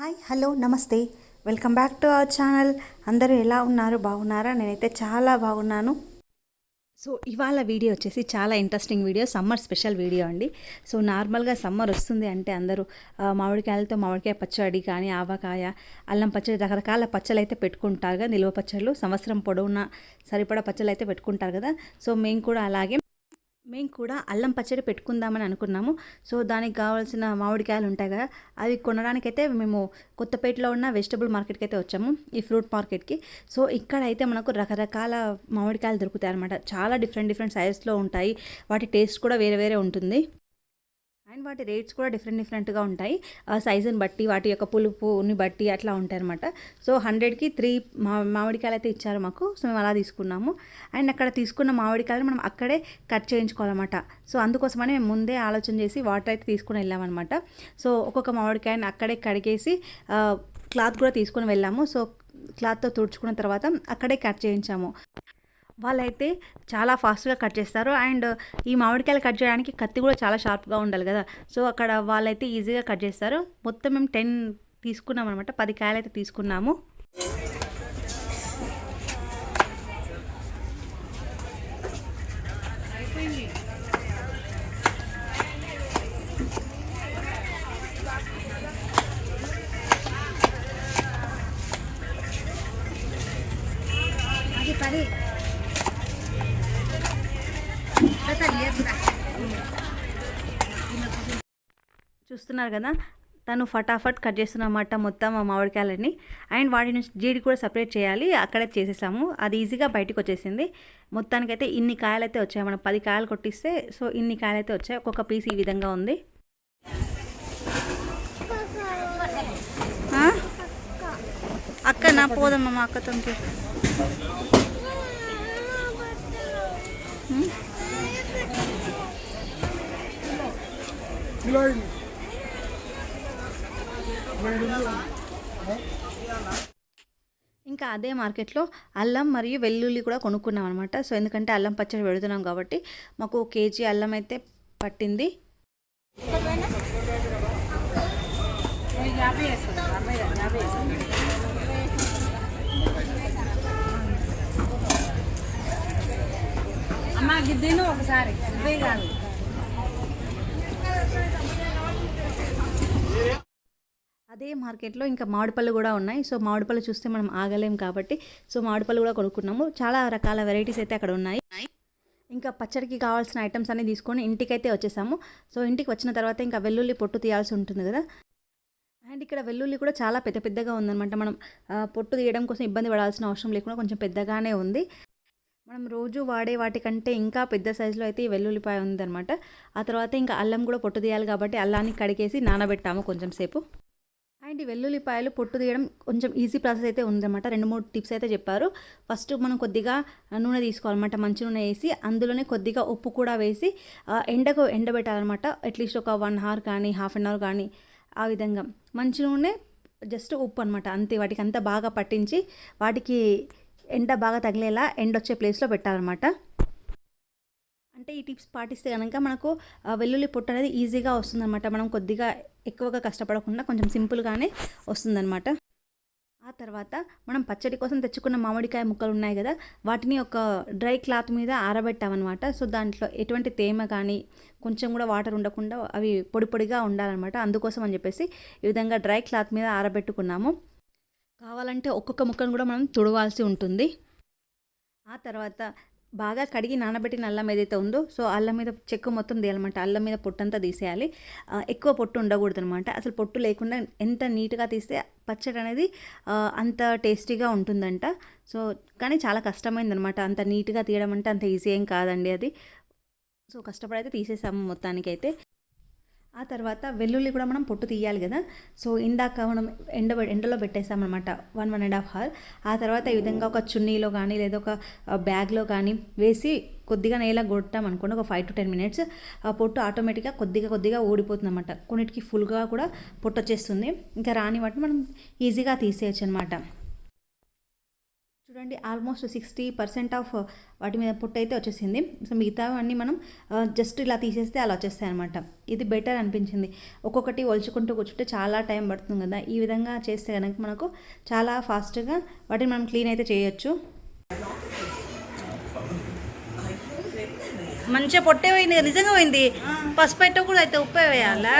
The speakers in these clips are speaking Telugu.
హాయ్ హలో నమస్తే welcome back to our channel. అందరూ ఎలా ఉన్నారు, బాగున్నారా? నేనైతే చాలా బాగున్నాను. సో ఇవాళ వీడియో వచ్చేసి చాలా interesting video, summer special video అండి. సో నార్మల్గా సమ్మర్ వస్తుంది అంటే అందరూ మామిడికాయలతో మామిడికాయ పచ్చడి కానీ, ఆవకాయ, అల్లం పచ్చడి, రకరకాల పచ్చళ్ళు అయితే పెట్టుకుంటారు కదా, నిల్వ పచ్చళ్ళు, సంవత్సరం పొడవునా సరిపడా పచ్చళ్ళు అయితే పెట్టుకుంటారు కదా. సో మేము కూడా అల్లం పచ్చడి పెట్టుకుందామని అనుకున్నాము. సో దానికి కావాల్సిన మామిడికాయలు ఉంటాయి కదా, అవి కొనడానికైతే మేము కొత్తపేటలో ఉన్న వెజిటబుల్ మార్కెట్కి అయితే వచ్చాము, ఈ ఫ్రూట్ మార్కెట్కి. సో ఇక్కడైతే మనకు రకరకాల మామిడికాయలు దొరుకుతాయి అనమాట. చాలా డిఫరెంట్ సైజెస్లో ఉంటాయి. వాటి టేస్ట్ కూడా వేరే వేరే ఉంటుంది. అండ్ వాటి రేట్స్ కూడా డిఫరెంట్గా ఉంటాయి. సైజుని బట్టి, వాటి యొక్క పులుపుని బట్టి అట్లా ఉంటాయి అనమాట. సో 100కి 3 మామిడికాయలు అయితే ఇచ్చారు మాకు. సో మేము అలా తీసుకున్నాము. అండ్ అక్కడ తీసుకున్న మామిడికాయలు మనం అక్కడే కట్ చేయించుకోవాలన్నమాట. సో అందుకోసమని మేము ముందే ఆలోచన చేసి వాటర్ అయితే తీసుకుని వెళ్ళామన్నమాట. సో ఒక్కొక్క మామిడికాయని అక్కడే కడిగేసి క్లాత్ కూడా తీసుకొని వెళ్ళాము. సో క్లాత్తో తుడుచుకున్న తర్వాత అక్కడే కట్ చేయించాము. వాళ్ళైతే చాలా ఫాస్ట్గా కట్ చేస్తారు. అండ్ ఈ మామిడికాయలు కట్ చేయడానికి కత్తి కూడా చాలా షార్ప్గా ఉండాలి కదా. సో అక్కడ వాళ్ళైతే ఈజీగా కట్ చేస్తారు. మొత్తం మేము 10 తీసుకున్నాం అనమాట. 10 కాయలు అయితే తీసుకున్నాము. చూస్తున్నారు కదా, తను ఫటాఫట్ కట్ చేస్తున్నమాట మొత్తం ఆ మామిడికాయలని. అండ్ వాటి నుంచి జీడి కూడా సపరేట్ చేయాలి, అక్కడే చేసేసాము. అది ఈజీగా బయటకు వచ్చేసింది. మొత్తానికైతే ఇన్ని కాయలు అయితే వచ్చాయి. మనం 10 కాయలు కొట్టిస్తే సో ఇన్ని కాయలు అయితే వచ్చాయి. ఒక్కొక్క పీస్ ఈ విధంగా ఉంది. అక్క నా పోదమ్మా, మా అక్కతో ఇంకా అదే మార్కెట్లో అల్లం మరియు వెల్లుల్లి కూడా కొనుక్కున్నాం అనమాట. సో ఎందుకంటే అల్లం పచ్చడి పెడుతున్నాం కాబట్టి మాకు కేజీ అల్లం అయితే పట్టింది. అమ్మా గిద్దీను ఒకసారి కాదు. అదే మార్కెట్లో ఇంకా మామిడిపళ్ళు కూడా ఉన్నాయి. సో మామిడిపళ్ళు చూస్తే మనం ఆగలేం కాబట్టి సో మామిడిపళ్ళు కూడా కొనుక్కున్నాము. చాలా రకాల వెరైటీస్ అయితే అక్కడ ఉన్నాయి. ఇంకా పచ్చడికి కావాల్సిన ఐటమ్స్ అన్నీ తీసుకొని ఇంటికైతే వచ్చేసాము. సో ఇంటికి వచ్చిన తర్వాత ఇంకా వెల్లుల్లి పొట్టు తీయాల్సి ఉంటుంది కదా. అండ్ ఇక్కడ వెల్లుల్లి కూడా చాలా పెద్దగా ఉందన్నమాట. మనం పొట్టు తీయడం కోసం ఇబ్బంది పడాల్సిన అవసరం లేకుండా కొంచెం పెద్దగానే ఉంది. మనం రోజు వాడే వాటికంటే ఇంకా పెద్ద సైజులో అయితే ఈ వెల్లుల్లిపాయ ఉందన్నమాట. ఆ తర్వాత ఇంకా అల్లం కూడా పొట్టు తీయాలి కాబట్టి అల్లాన్ని కడిగేసి నానబెట్టాము కొంచెం సేపు. అండ్ ఈ వెల్లుల్లిపాయలు పొట్టు తీయడం కొంచెం ఈజీ ప్రాసెస్ అయితే ఉందన్నమాట. 2-3 టిప్స్ అయితే చెప్పారు. ఫస్ట్ మనం కొద్దిగా నూనె తీసుకోవాలన్నమాట. మంచి నూనె వేసి అందులోనే కొద్దిగా ఉప్పు కూడా వేసి ఎండబెట్టాలన్నమాట. అట్లీస్ట్ ఒక 1 అవర్ కానీ, హాఫ్ అన్ అవర్ కానీ, ఆ విధంగా. మంచి నూనె, జస్ట్ ఉప్పు అనమాట, అంతే. వాటికి అంతా బాగా పట్టించి వాటికి ఎండ బాగా తగిలేలా ఎండొచ్చే ప్లేస్లో పెట్టాలన్నమాట. అంటే ఈ టిప్స్ పాటిస్తే కనుక మనకు వెల్లుల్లి పొట్టు అనేది ఈజీగా వస్తుందన్నమాట. మనం కొద్దిగా ఎక్కువగా కష్టపడకుండా కొంచెం సింపుల్గానే వస్తుందన్నమాట. ఆ తర్వాత మనం పచ్చడి కోసం తెచ్చుకున్న మామిడికాయ ముక్కలు ఉన్నాయి కదా, వాటిని ఒక డ్రై క్లాత్ మీద ఆరబెట్టామన్నమాట. సో దాంట్లో ఎటువంటి తేమ కానీ, కొంచెం కూడా వాటర్ ఉండకుండా అవి పొడిగా ఉండాలన్నమాట. అందుకోసం అని చెప్పేసి ఈ విధంగా డ్రై క్లాత్ మీద ఆరబెట్టుకున్నాము. కావాలంటే ఒక్కొక్క ముక్కను కూడా మనం తుడవాల్సి ఉంటుంది. ఆ తర్వాత బాగా కడిగి నానబెట్టిన అల్లం ఏదైతే ఉందో, సో అల్లం మీద చెక్కు మొత్తం తీయాలన్నమాట. అల్లం మీద పొట్టంతా తీసేయాలి. ఎక్కువ పొట్టు ఉండకూడదు అనమాట. అసలు పొట్టు లేకుండా ఎంత నీట్గా తీస్తే పచ్చడి అనేది అంత టేస్టీగా ఉంటుందంట. సో కానీ చాలా కష్టమైందనమాట. అంత నీట్గా తీయడం అంటే అంత ఈజీ ఏం కాదండి అది. సో కష్టపడైతే తీసేసాము మొత్తానికైతే. ఆ తర్వాత వెల్లుల్లి కూడా మనం పొట్టు తీయాలి కదా. సో ఇందాక మనం ఎండలో పెట్టేసామన్నమాట 1-1.5 అవర్. ఆ తర్వాత ఈ విధంగా ఒక చున్నీలో కానీ లేదా ఒక బ్యాగ్లో కానీ వేసి కొద్దిగా నేల కొట్టాం అనుకోండి, ఒక 5 to 10 minutes పొట్టు ఆటోమేటిక్గా కొద్దిగా ఊడిపోతుంది అనమాట. కొన్నిటికి ఫుల్గా కూడా పొట్టు వచ్చేస్తుంది. ఇంకా రాని వాటిని మనం ఈజీగా తీసేయచ్చు అనమాట. చూడండి ఆల్మోస్ట్ 60% ఆఫ్ వాటి మీద పొట్టు అయితే వచ్చేసింది. సో మిగతావన్నీ మనం జస్ట్ ఇలా తీసేస్తే అలా వచ్చేస్తాయి అనమాట. ఇది బెటర్ అనిపించింది. ఒక్కొక్కటి ఒలుచుకుంటూ కూర్చుంటే చాలా టైం పడుతుంది కదా, ఈ విధంగా చేస్తే కనుక మనకు చాలా ఫాస్ట్గా వాటిని మనం క్లీన్ అయితే చేయొచ్చు. మంచిగా పొట్టే పోయింది, నిజంగా పోయింది. పసుపు పెట్టకూడదు అయితే ఉప్పు వేయాలా?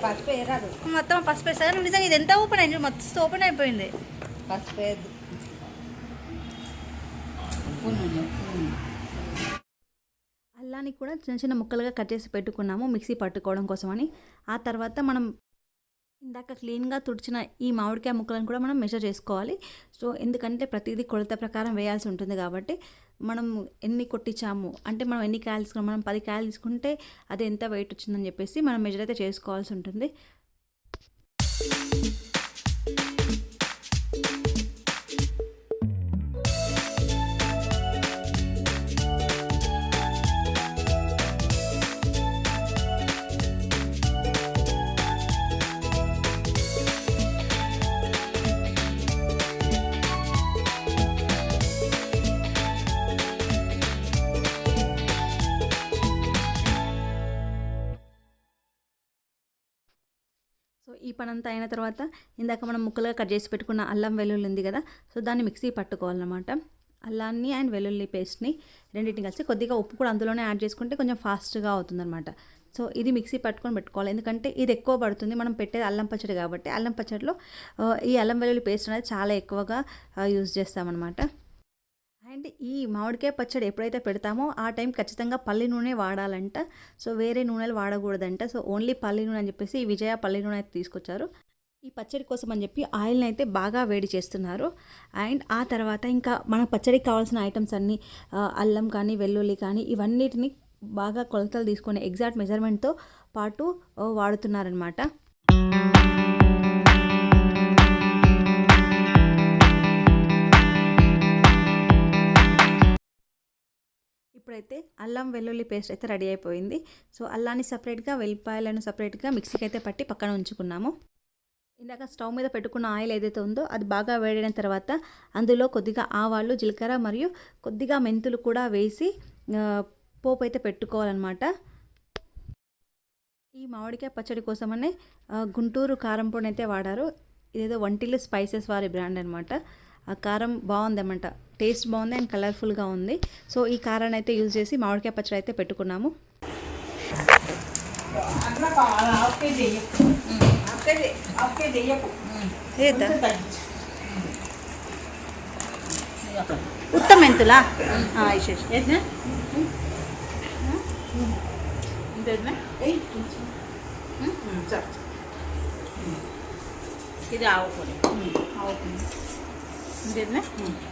పసుపు వేయరాదు, మొత్తం పసుపు వేస్తారు నిజంగా. ఇది ఎంత ఓపెన్ అయింది, మొత్తం ఓపెన్ అయిపోయింది. పసుపు వేయద్దు. అల్లాన్ని కూడా చిన్న చిన్న ముక్కలుగా కట్ చేసి పెట్టుకున్నాము మిక్సీ పట్టుకోవడం కోసమని. ఆ తర్వాత మనం ఇందాక క్లీన్గా తుడిచిన ఈ మామిడికాయ ముక్కలను కూడా మనం మెజర్ చేసుకోవాలి. సో ఎందుకంటే ప్రతిదీ కొలత ప్రకారం వేయాల్సి ఉంటుంది కాబట్టి మనం ఎన్ని కొట్టించాము అంటే మనం ఎన్ని కాయలు తీసుకున్నాం, మనం 10 కాయలు తీసుకుంటే అది ఎంత వెయిట్ వచ్చిందని చెప్పేసి మనం మెజర్ అయితే చేసుకోవాల్సి ఉంటుంది. సో ఈ పని అంతా అయిన తర్వాత ఇందాక మనం ముక్కలుగా కట్ చేసి పెట్టుకున్న అల్లం వెల్లుల్లి ఉంది కదా, సో దాన్ని మిక్సీ పట్టుకోవాలన్నమాట. అల్లాన్ని అండ్ వెల్లుల్లి పేస్ట్ని రెండింటిని కలిసి కొద్దిగా ఉప్పు కూడా అందులోనే యాడ్ చేసుకుంటే కొంచెం ఫాస్ట్గా అవుతుందన్నమాట. సో ఇది మిక్సీ పట్టుకొని పెట్టుకోవాలి, ఎందుకంటే ఇది ఎక్కువ పడుతుంది. మనం పెట్టేది అల్లం పచ్చడి కాబట్టి అల్లం పచ్చడిలో ఈ అల్లం వెల్లుల్లి పేస్ట్ అనేది చాలా ఎక్కువగా యూజ్ చేస్తామన్నమాట. అండ్ ఈ మామిడికాయ పచ్చడి ఎప్పుడైతే పెడతామో ఆ టైం ఖచ్చితంగా పల్లి నూనె వాడాలంట. సో వేరే నూనెలు వాడకూడదంట. సో ఓన్లీ పల్లి నూనె అని చెప్పేసి ఈ విజయ పల్లి నూనె అయితే తీసుకొచ్చారు. ఈ పచ్చడి కోసం అని చెప్పి ఆయిల్ని అయితే బాగా వేడి చేస్తున్నారు. అండ్ ఆ తర్వాత ఇంకా మన పచ్చడికి కావాల్సిన ఐటమ్స్ అన్నీ అల్లం కానీ వెల్లుల్లి కానీ ఇవన్నిటిని బాగా కొలతలు తీసుకొని ఎగ్జాక్ట్ మెజర్మెంట్తో పాటు వాడుతున్నారనమాట. ఇప్పుడైతే అల్లం వెల్లుల్లి పేస్ట్ అయితే రెడీ అయిపోయింది. సో అల్లాన్ని సపరేట్గా, వెల్లిపాయలను సపరేట్గా మిక్సీకి అయితే పట్టి పక్కన ఉంచుకున్నాము. ఇందాక స్టవ్ మీద పెట్టుకున్న ఆయిల్ ఏదైతే ఉందో అది బాగా వేడిన తర్వాత అందులో కొద్దిగా ఆవాలు, జీలకర్ర మరియు కొద్దిగా మెంతులు కూడా వేసి పోపు అయితే పెట్టుకోవాలన్నమాట. ఈ మామిడికాయ పచ్చడి కోసమనే గుంటూరు కారం పొడి అయితే వాడారు. ఇదేదో వంటిల్లు స్పైసెస్ వారి బ్రాండ్ అనమాట. ఆ కారం బాగుందన్నమాట, టేస్ట్ బాగుంది అండ్ కలర్ఫుల్గా ఉంది. సో ఈ కారాన్ని అయితే యూజ్ చేసి మామిడికాయ పచ్చడి అయితే పెట్టుకున్నాము. ఉత్త మెంతులా ఇది ఆవు పొడి, ఆవు పొడి ఇంకేనా కొంచెం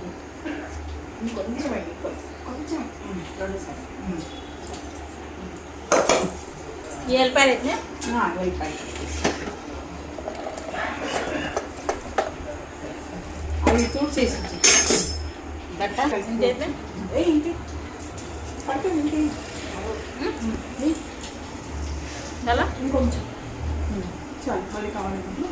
కొంచెం 2 సార్లు ఎల్లిపాయలు అయితే ఎల్లిపాయలు అవి చూసేసి గట్ట ఇంకేనా ఇంటి పట్టు ఇంటి చాలా ఇంకొంచెం చాలు మళ్ళీ కావాలనుకుంటున్నా.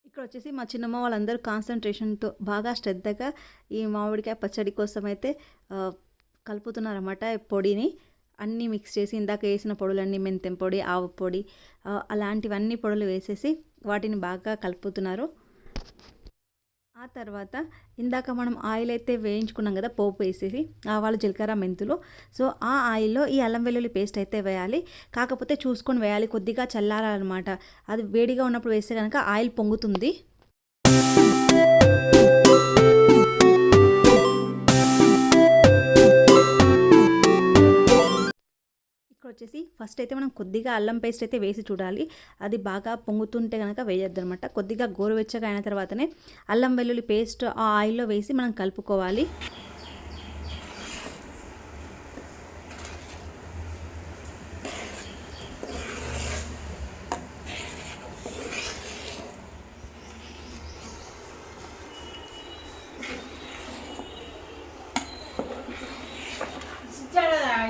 ఇక్కడ వచ్చేసి మా చిన్నమ్మ వాళ్ళందరూ కాన్సన్ట్రేషన్తో బాగా శ్రద్ధగా ఈ మామిడికాయ పచ్చడి కోసం అయితే కలుపుతున్నారన్నమాట. పొడిని అన్నీ మిక్స్ చేసి ఇందాక వేసిన పొడులన్నీ మెంతెం పొడి, ఆవు పొడి అలాంటివన్నీ పొడులు వేసేసి వాటిని బాగా కలుపుతున్నారు. ఆ తర్వాత ఇందాక మనం ఆయిల్ అయితే వేయించుకున్నాం కదా, పోపు వేసేసి ఆవాలు, జీలకర్ర, మెంతులు. సో ఆ ఆయిల్లో ఈ అల్లం వెల్లుల్లి పేస్ట్ అయితే వేయాలి. కాకపోతే చూసుకొని వేయాలి, కొద్దిగా చల్లారాలన్నమాట. అది వేడిగా ఉన్నప్పుడు వేస్తే కనుక ఆయిల్ పొంగుతుంది. ఇక్కడ వచ్చేసి ఫస్ట్ అయితే మనం కొద్దిగా అల్లం పేస్ట్ అయితే వేసి చూడాలి. అది బాగా పొంగుతుంటే కనుక వేయద్దు అనమాట. కొద్దిగా గోరువెచ్చగా అయిన తర్వాతనే అల్లం వెల్లుల్లి పేస్ట్ ఆ ఆయిల్లో వేసి మనం కలుపుకోవాలి.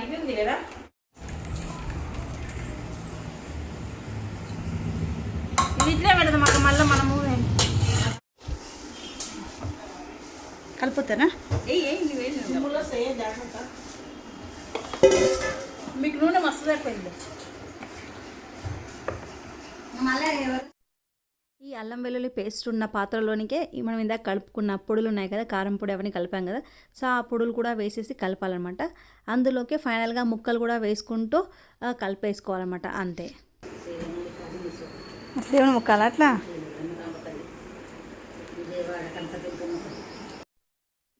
ఇది ఉంది కదా, ఇట్లా వేసిపోతానా సిమ్ములో చేయ జాగ్రత్త. మీకు నూనె మస్తు సరిపోయింది. ఈ అల్లం వెల్లుల్లి పేస్ట్ ఉన్న పాత్రలోనికే మనం ఇందాక కలుపుకున్న పొడులు ఉన్నాయి కదా, కారం పొడి అవన్నీ కలిపాం కదా, సో ఆ పొడులు కూడా వేసేసి కలపాలన్నమాట. అందులోకి ఫైనల్గా ముక్కలు కూడా వేసుకుంటూ కలిపేసుకోవాలన్నమాట. అంతే. దేవుని ముక్కలు అట్లా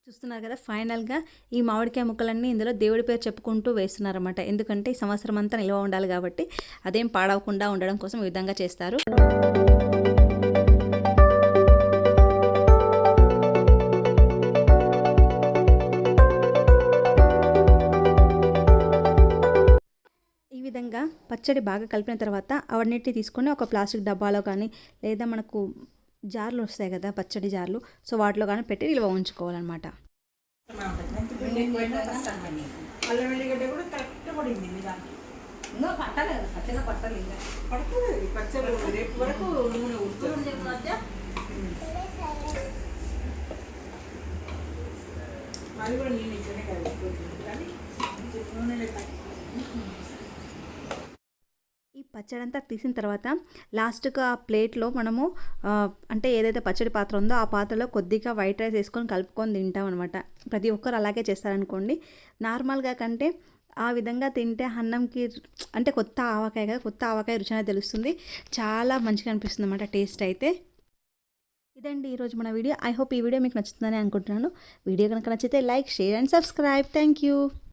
చూస్తున్నారు కదా. ఫైనల్గా ఈ మామిడికాయ ముక్కలన్నీ ఇందులో దేవుడి పేరు చెప్పుకుంటూ వేస్తున్నారన్నమాట. ఎందుకంటే ఈ సంవత్సరం అంతా నిల్వ ఉండాలి కాబట్టి అదేం పాడవకుండా ఉండడం కోసం ఈ విధంగా చేస్తారు. ఈ విధంగా పచ్చడి బాగా కలిపిన తర్వాత అవన్నిటిని తీసుకొని ఒక ప్లాస్టిక్ డబ్బాలో కానీ లేదా మనకు జార్లు వస్తాయి కదా, పచ్చడి జార్లు, సో వాటిలో కానీ పెట్టి నిల్వ ఉంచుకోవాలన్నమాట. అల్లం వెల్లిగడ్డ కూడా కరెక్ట్ పడింది మీ దాంట్లో. పడుతుంది పచ్చడి రేపు వరకు నూనె ఉడుతుంది. అది కూడా నేను ఇచ్చనే కాదు కానీ నూనె ఈ పచ్చడి అంతా తీసిన తర్వాత లాస్ట్గా ఆ ప్లేట్లో మనము అంటే ఏదైతే పచ్చడి పాత్ర ఉందో ఆ పాత్రలో కొద్దిగా వైట్ రైస్ వేసుకొని కలుపుకొని తింటాం అనమాట. ప్రతి ఒక్కరు అలాగే చేస్తారనుకోండి. నార్మల్గా కంటే ఆ విధంగా తింటే అన్నంకి అంటే కొత్త ఆవకాయ కదా, కొత్త ఆవకాయ రుచి అనేది తెలుస్తుంది. చాలా మంచిగా అనిపిస్తుంది అన్నమాట టేస్ట్ అయితే. ఇదండి ఈరోజు మన వీడియో. ఐ హోప్ ఈ వీడియో మీకు నచ్చుతుందని అనుకుంటున్నాను. వీడియో కనుక నచ్చితే like, share and subscribe. Thank you.